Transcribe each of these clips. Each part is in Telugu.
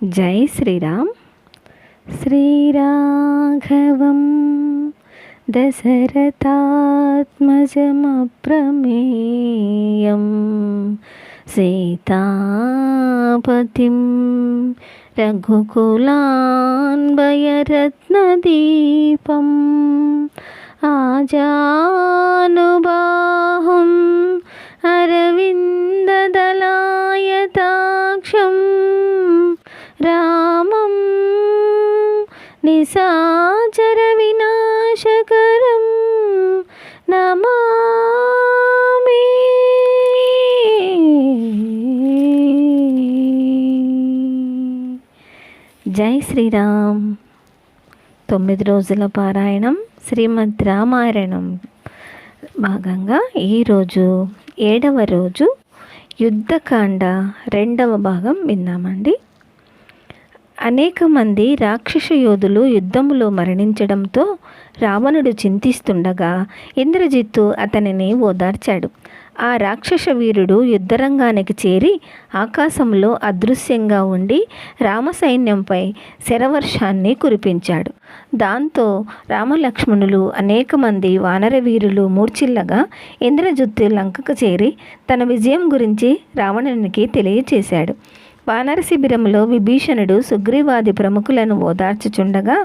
జై శ్రీరామ్. శ్రీరాఘవం దశరథాత్మజమప్రమేయం సీతాపతిం రఘుకులాన్వయరత్నదీపం ఆజానుబాహుం అరవిందదలాయతాక్షం రామం నిశాచర వినాశకరం నమామి. జై శ్రీరామ్. 9 రోజుల పారాయణం శ్రీమద్ రామాయణం భాగంగా ఈరోజు 7వ రోజు యుద్ధకాండ 2వ భాగం విన్నామండి. అనేక మంది రాక్షస యోధులు యుద్ధములో మరణించడంతో రావణుడు చింతిస్తుండగా ఇంద్రజిత్తు అతనిని ఓదార్చాడు. ఆ రాక్షస వీరుడు యుద్ధరంగానికి చేరి ఆకాశంలో అదృశ్యంగా ఉండి రామసైన్యంపై శరవర్షాన్ని కురిపించాడు. దాంతో రామలక్ష్మణులు అనేక మంది వానర వీరులు మూర్ఛిల్లగా ఇంద్రజిత్తు లంకకు చేరి తన విజయం గురించి రావణునికి తెలియచేశాడు. వానర శిబిరంలో విభీషణుడు సుగ్రీవాది ప్రముఖులను ఓదార్చుచుండగా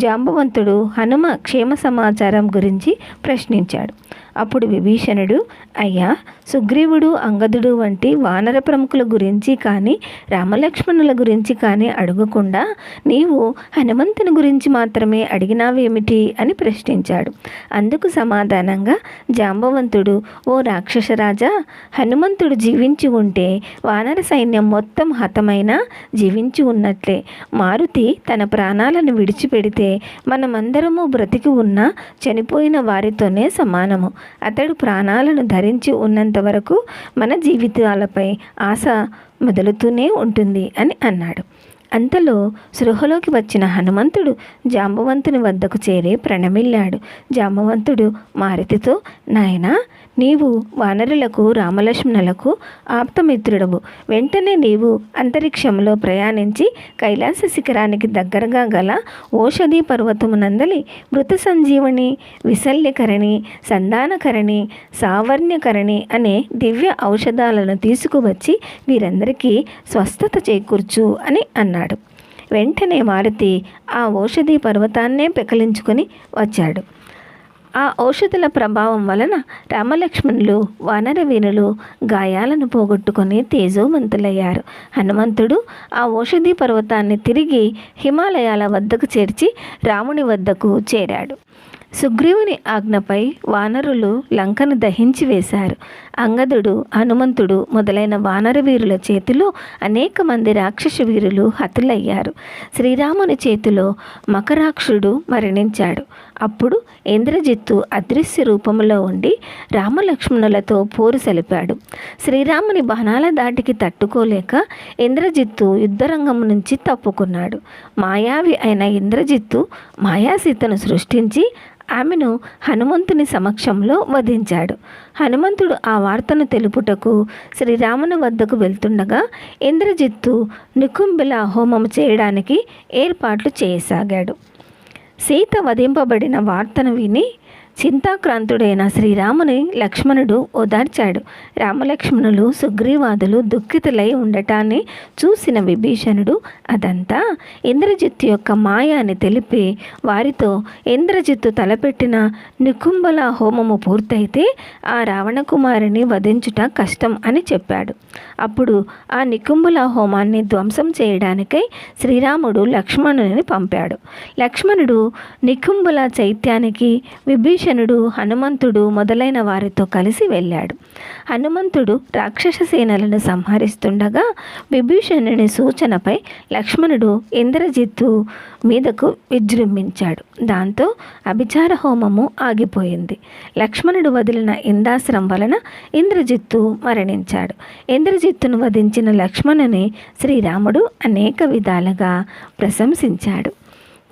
జాంబవంతుడు హనుమ క్షేమ సమాచారం గురించి ప్రశ్నించాడు. అప్పుడు విభీషణుడు, అయ్యా, సుగ్రీవుడు అంగదుడు వంటి వానర ప్రముఖుల గురించి కానీ రామలక్ష్మణుల గురించి కానీ అడగకుండా నీవు హనుమంతుని గురించి మాత్రమే అడిగినావేమిటి అని ప్రశ్నించాడు. అందుకు సమాధానంగా జాంబవంతుడు, ఓ రాక్షసరాజా, హనుమంతుడు జీవించి ఉంటే వానర సైన్యం మొత్తం హతమైనా జీవించి ఉన్నట్లే. మారుతి తన ప్రాణాలను విడిచిపెడితే మనమందరము బ్రతికి ఉన్నా చనిపోయిన వారితోనే సమానము. అతడు ప్రాణాలను ధరించి ఉన్నంత వరకు మన జీవితాలపై ఆశ మొదలుతూనే ఉంటుంది అని అన్నాడు. అంతలో సృహలోకి వచ్చిన హనుమంతుడు జాంబవంతుని వద్దకు చేరి ప్రణమిల్లాడు. జాంబవంతుడు మారుతితో, నాయనా, నీవు వానరులకు రామలక్ష్మణులకు ఆప్తమిత్రుడవు. వెంటనే నీవు అంతరిక్షంలో ప్రయాణించి కైలాస శిఖరానికి దగ్గరగా గల ఓషధి పర్వతమునందలి మృత సంజీవని, విశల్యకరణి, సంధానకరణి, సావర్ణ్యకరణి అనే దివ్య ఔషధాలను తీసుకువచ్చి వీరందరికీ స్వస్థత చేకూర్చు అని అన్నాడు. వెంటనే మారుతి ఆ ఓషధి పర్వతాన్నే పెకలించుకొని వచ్చాడు. ఆ ఔషధుల ప్రభావం వలన రామలక్ష్మణులు వానర వీరులు గాయాలను పోగొట్టుకొని తేజోవంతులయ్యారు. హనుమంతుడు ఆ ఔషధి పర్వతాన్ని తిరిగి హిమాలయాల వద్దకు చేర్చి రాముని వద్దకు చేరాడు. సుగ్రీవుని ఆజ్ఞపై వానరులు లంకను దహించి వేశారు. అంగదుడు, హనుమంతుడు మొదలైన వానర వీరుల చేతిలో అనేక మంది రాక్షస వీరులు హతులయ్యారు. శ్రీరాముని చేతిలో మకరాక్షుడు మరణించాడు. అప్పుడు ఇంద్రజిత్తు అదృశ్య రూపంలో ఉండి రామలక్ష్మణులతో పోరు సలిపాడు. శ్రీరాముని బాణాల దాటికి తట్టుకోలేక ఇంద్రజిత్తు యుద్ధరంగం నుంచి తప్పుకున్నాడు. మాయావి అయిన ఇంద్రజిత్తు మాయాసీతను సృష్టించి ఆమెను హనుమంతుని సమక్షంలో వధించాడు. హనుమంతుడు ఆ వార్తను తెలుపుటకు శ్రీరాముని వద్దకు వెళ్తుండగా ఇంద్రజిత్తు నికుంభిల హోమం చేయడానికి ఏర్పాట్లు చేయసాగాడు. సీత వధింపబడిన వార్తను విని చింతాక్రాంతుడైన శ్రీరాముని లక్ష్మణుడు ఓదార్చాడు. రామలక్ష్మణులు సుగ్రీవాదులు దుఃఖితులై ఉండటాన్ని చూసిన విభీషణుడు అదంతా ఇంద్రజిత్తు యొక్క మాయ అని తెలిపి వారితో, ఇంద్రజిత్తు తలపెట్టిన నికుంభల హోమము పూర్తయితే ఆ రావణ కుమారుని వధించుట కష్టం అని చెప్పాడు. అప్పుడు ఆ నికుంభల హోమాన్ని ధ్వంసం చేయడానికై శ్రీరాముడు లక్ష్మణుని పంపాడు. లక్ష్మణుడు నికుంభల చైత్యానికి విభీషణుడు, హనుమంతుడు మొదలైన వారితో కలిసి వెళ్ళాడు. హనుమంతుడు రాక్షస సేనలను సంహరిస్తుండగా విభీషణుని సూచనపై లక్ష్మణుడు ఇంద్రజిత్తు మీదకు విజృంభించాడు. దాంతో అభిచార హోమము ఆగిపోయింది. లక్ష్మణుడు వదిలిన ఇందాస్త్రం వలన ఇంద్రజిత్తు మరణించాడు. ఇంద్రజిత్తును వధించిన లక్ష్మణుని శ్రీరాముడు అనేక విధాలుగా ప్రశంసించాడు.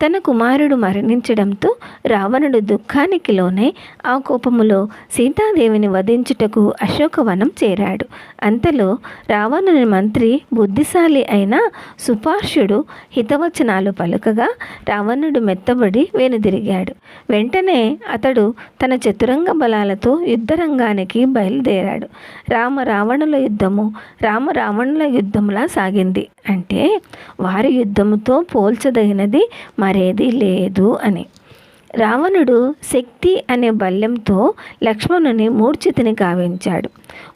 తన కుమారుడు మరణించడంతో రావణుడు దుఃఖానికి లోనై ఆ కోపములో సీతాదేవిని వధించుటకు అశోకవనం చేరాడు. అంతలో రావణుని మంత్రి బుద్ధిశాలి అయిన సుపార్షుడు హితవచనాలు పలుకగా రావణుడు మెత్తబడి వెనుదిరిగాడు. వెంటనే అతడు తన చతురంగ బలాలతో యుద్ధరంగానికి బయలుదేరాడు. రావణుల యుద్ధము రావణుల యుద్ధములా సాగింది. అంటే వారి యుద్ధముతో పోల్చదగినది మరేది లేదు అని. రావణుడు శక్తి అనే బల్యంతో లక్ష్మణుని మూర్ఛితిని గావించాడు.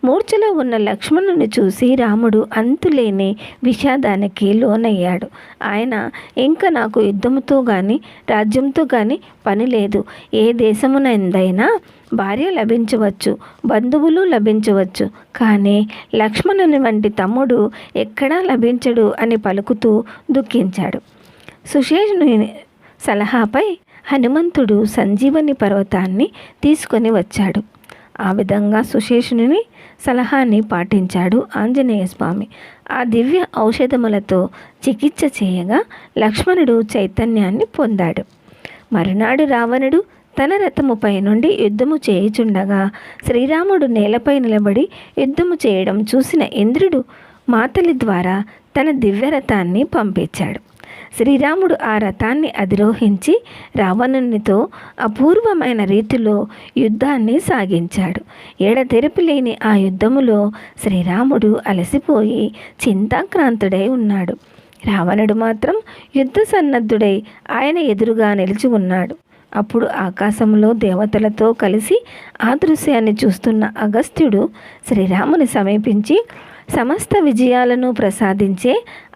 మూర్ఛలో ఉన్న లక్ష్మణుని చూసి రాముడు అంతులేని విషాదానికి లోనయ్యాడు. ఆయన ఇంకా నాకు యుద్ధముతో కానీ రాజ్యంతో కానీ పని లేదు. ఏ దేశమునందైనా భార్య లభించవచ్చు, బంధువులు లభించవచ్చు, కానీ లక్ష్మణుని వంటి తమ్ముడు ఎక్కడా లభించడు అని పలుకుతూ దుఃఖించాడు. సుశేషుని సలహాపై హనుమంతుడు సంజీవని పర్వతాన్ని తీసుకొని వచ్చాడు. ఆ విధంగా సుశేషుని సలహాన్ని పాటించాడు ఆంజనేయ స్వామి. ఆ దివ్య ఔషధములతో చికిత్స చేయగా లక్ష్మణుడు చైతన్యాన్ని పొందాడు. మరునాడు రావణుడు తన రథముపై నుండి యుద్ధము చేయుచుండగా శ్రీరాముడు నేలపై నిలబడి యుద్ధము చేయడం చూసిన ఇంద్రుడు మాతలి ద్వారా తన దివ్యరథాన్ని పంపించాడు. శ్రీరాముడు ఆ రథాన్ని అధిరోహించి రావణునితో అపూర్వమైన రీతిలో యుద్ధాన్ని సాగించాడు. ఎడతెరిపి లేని ఆ యుద్ధములో శ్రీరాముడు అలసిపోయి చింతాక్రాంతుడై ఉన్నాడు. రావణుడు మాత్రం యుద్ధ సన్నద్ధుడై ఆయన ఎదురుగా నిలిచి ఉన్నాడు. అప్పుడు ఆకాశంలో దేవతలతో కలిసి ఆ దృశ్యాన్ని చూస్తున్న అగస్త్యుడు శ్రీరాముని సమీపించి సమస్త విజయాలను ప్రసాదించే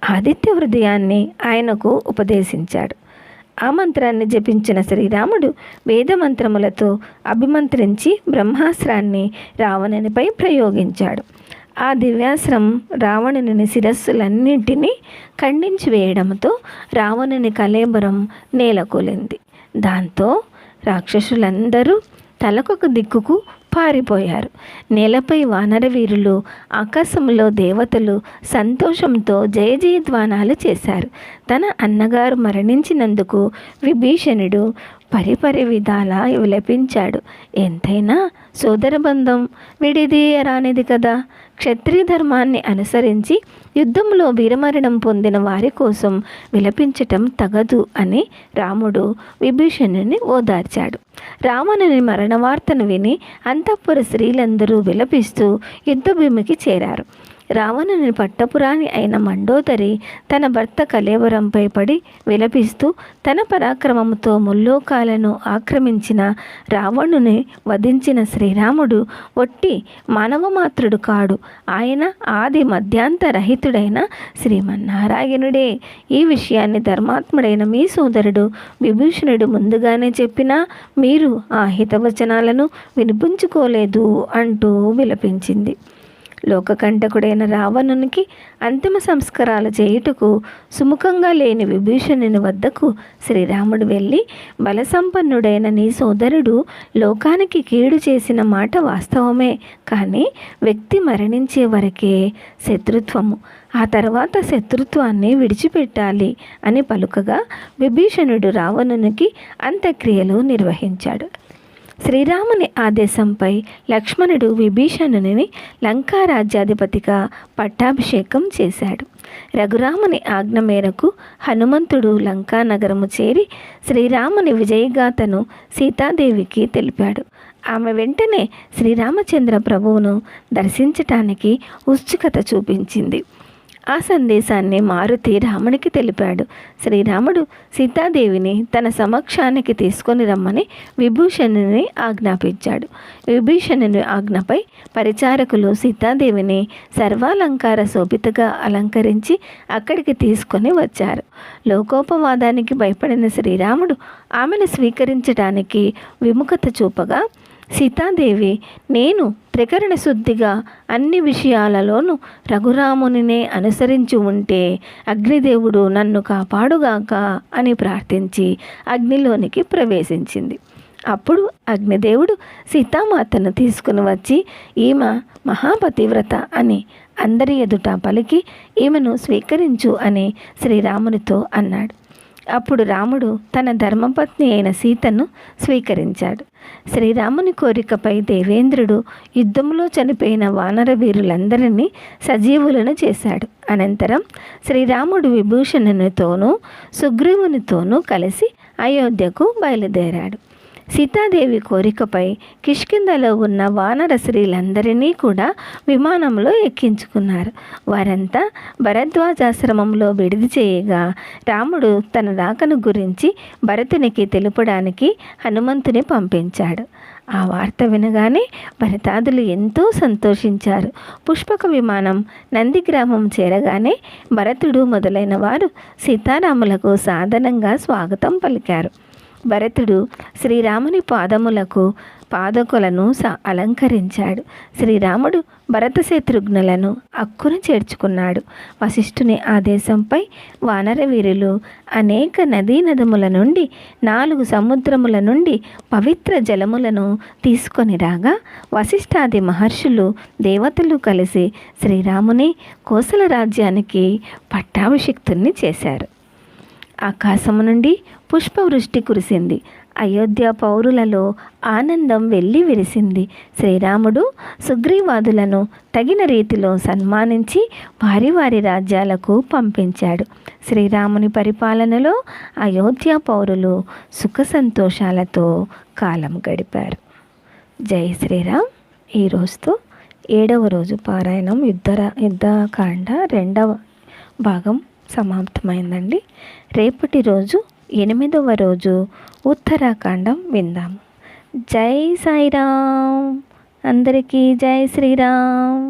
ఆదిత్య హృదయాన్ని ఆయనకు ఉపదేశించాడు. ఆ మంత్రాన్ని జపించిన శ్రీరాముడు వేదమంత్రములతో అభిమంత్రించి బ్రహ్మాస్త్రాన్ని రావణునిపై ప్రయోగించాడు. ఆ దివ్యాస్త్రం రావణుని శిరస్సులన్నింటినీ ఖండించి వేయడంతో రావణుని కళేబరం నేలకొలింది. దాంతో రాక్షసులందరూ తలకొక దిక్కుకు పారిపోయారు. నేలపై వానర వీరులు, ఆకాశంలో దేవతలు సంతోషంతో జయ జయధ్వానాలు చేశారు. తన అన్నగారు మరణించినందుకు విభీషణుడు పరిపరి విధాలా విలపించాడు. ఎంతైనా సోదర బంధం విడిదీయరానిది కదా. క్షత్రియ ధర్మాన్ని అనుసరించి యుద్ధంలో వీరమరణం పొందిన వారి కోసం విలపించటం తగదు అని రాముడు విభీషణుని ఓదార్చాడు. రావణుని మరణ వార్తను విని అంతఃపుర స్త్రీలందరూ విలపిస్తూ యుద్ధభూమికి చేరారు. రావణుని పట్టపురాణి అయిన మండోదరి తన భర్త కళేబరంపై పడి విలపిస్తూ తన పరాక్రమముతో ముల్లోకాలను ఆక్రమించిన రావణుని వధించిన శ్రీరాముడు ఒట్టి మానవమాత్రుడు కాడు, ఆయన ఆది మధ్యాంతరహితుడైన శ్రీమన్నారాయణుడే. ఈ విషయాన్ని ధర్మాత్ముడైన మీ సోదరుడు విభీషణుడు ముందుగానే చెప్పినా మీరు ఆ హితవచనాలను వినిపించుకోలేదు అంటూ విలపించింది. లోకకంటకుడైన రావణునికి అంతిమ సంస్కారాలు చేయుటకు సుముఖంగా లేని విభీషణుని వద్దకు శ్రీరాముడు వెళ్ళి, బలసంపన్నుడైన నీ సోదరుడు లోకానికి కీడు చేసిన మాట వాస్తవమే, కానీ వ్యక్తి మరణించే వరకే శత్రుత్వము, ఆ తర్వాత శత్రుత్వాన్ని విడిచిపెట్టాలి అని పలుకగా విభీషణుడు రావణునికి అంత్యక్రియలు నిర్వహించాడు. శ్రీరాముని ఆదేశంపై లక్ష్మణుడు విభీషణుని లంకా రాజ్యాధిపతిగా పట్టాభిషేకం చేశాడు. రఘురాముని ఆజ్ఞ మేరకు హనుమంతుడు లంకా నగరము చేరి శ్రీరాముని విజయగాథను సీతాదేవికి తెలిపాడు. ఆమె వెంటనే శ్రీరామచంద్ర ప్రభువును దర్శించటానికి ఉత్సుకత చూపించింది. ఆ సందేశాన్ని మారుతి రామునికి తెలిపాడు. శ్రీరాముడు సీతాదేవిని తన సమక్షానికి తీసుకొని రమ్మని విభీషణుని ఆజ్ఞాపించాడు. విభీషణుని ఆజ్ఞపై పరిచారకులు సీతాదేవిని సర్వాలంకార శోభితగా అలంకరించి అక్కడికి తీసుకొని వచ్చారు. లోకోపవాదానికి భయపడిన శ్రీరాముడు ఆమెను స్వీకరించడానికి విముఖత చూపగా సీతాదేవి, నేను త్రికరణ శుద్ధిగా అన్ని విషయాలలోనూ రఘురామునినే అనుసరించి ఉంటే అగ్నిదేవుడు నన్ను కాపాడుగాక అని ప్రార్థించి అగ్నిలోనికి ప్రవేశించింది. అప్పుడు అగ్నిదేవుడు సీతామాతను తీసుకుని వచ్చి ఈమె మహాపతివ్రత అని అందరి ఎదుట పలికి ఈమెను స్వీకరించు అని శ్రీరామునితో అన్నాడు. అప్పుడు రాముడు తన ధర్మపత్ని అయిన సీతను స్వీకరించాడు. శ్రీరాముని కోరికపై దేవేంద్రుడు యుద్ధంలో చనిపోయిన వానర వీరులందరినీ సజీవులను చేశాడు. అనంతరం శ్రీరాముడు విభూషణునితోనూ సుగ్రీవునితోనూ కలిసి అయోధ్యకు బయలుదేరాడు. సీతాదేవి కోరికపై కిష్కింధలో ఉన్న వానర స్త్రీలందరినీ కూడా విమానంలో ఎక్కించుకున్నారు. వారంతా భరద్వాజాశ్రమంలో విడిది చేయగా రాముడు తన రాకను గురించి భరతునికి తెలుపడానికి హనుమంతుని పంపించాడు. ఆ వార్త వినగానే భరతాదులు ఎంతో సంతోషించారు. పుష్పక విమానం నందిగ్రామం చేరగానే భరతుడు మొదలైన వారు సీతారాములకు సాదరంగా స్వాగతం పలికారు. భరతుడు శ్రీరాముని పాదకులను అలంకరించాడు. శ్రీరాముడు భరత శత్రుఘ్నులను అక్కున చేర్చుకున్నాడు. వశిష్ఠుని ఆదేశంపై వానర వీరులు అనేక నదీనదముల నుండి 4 సముద్రముల నుండి పవిత్ర జలములను తీసుకొని రాగా వశిష్ఠాది మహర్షులు దేవతలు కలిసి శ్రీరాముని కోసల రాజ్యానికి పట్టాభిషిక్తుని చేశారు. ఆకాశము నుండి పుష్పవృష్టి కురిసింది. అయోధ్య పౌరులలో ఆనందం వెల్లి విరిసింది. శ్రీరాముడు సుగ్రీవాదులను తగిన రీతిలో సన్మానించి వారి వారి రాజ్యాలకు పంపించాడు. శ్రీరాముని పరిపాలనలో అయోధ్య పౌరులు సుఖ సంతోషాలతో కాలం గడిపారు. జై శ్రీరామ్. ఈ రోజుతో 7వ రోజు పారాయణం యుద్ధకాండ 2వ భాగం సమాప్తమైందండి. రేపటి రోజు 8వ రోజు ఉత్తరాఖండం విందాము. జై సాయిరామ్. అందరికీ జై శ్రీరామ్.